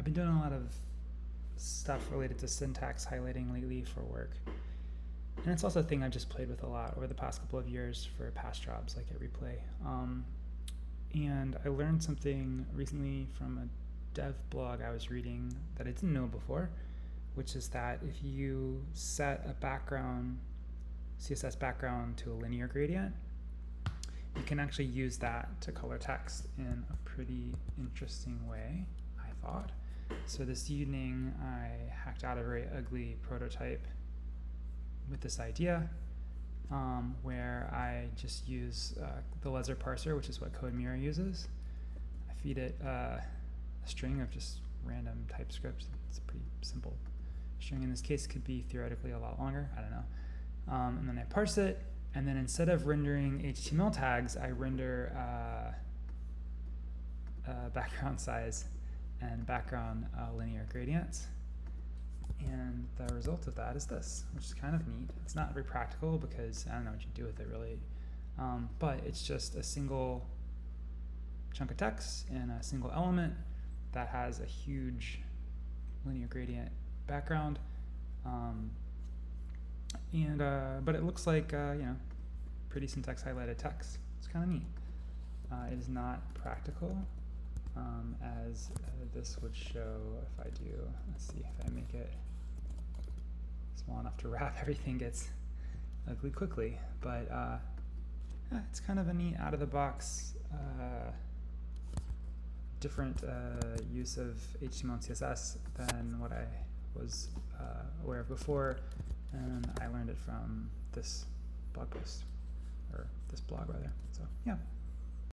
been doing a lot of stuff related to syntax highlighting lately for work. And it's also a thing I've just played with a lot over the past couple of years for past jobs like at Replay. And I learned something recently from a dev blog I was reading that I didn't know before, which is that if you set a background, CSS background to a linear gradient, you can actually use that to color text in a pretty interesting way, I thought. So this evening I hacked out a very ugly prototype with this idea where I just use the Lezer parser, which is what CodeMirror uses. I feed it a string of just random TypeScript. It's a pretty simple string. In this case, could be theoretically a lot longer. I don't know. And then I parse it, and then instead of rendering HTML tags, I render background size and background linear gradients. And the result of that is this, which is kind of neat. It's not very practical because I don't know what you do with it really, but it's just a single chunk of text and a single element that has a huge linear gradient background, but it looks like pretty syntax highlighted text. It's kind of neat. It is not practical as this would show if I do. Let's see if I make it small enough to wrap, everything gets ugly quickly. But it's kind of a neat out-of-the-box, different use of HTML and CSS than what I was aware of before, and I learned it from this blog post, or this blog rather. So yeah.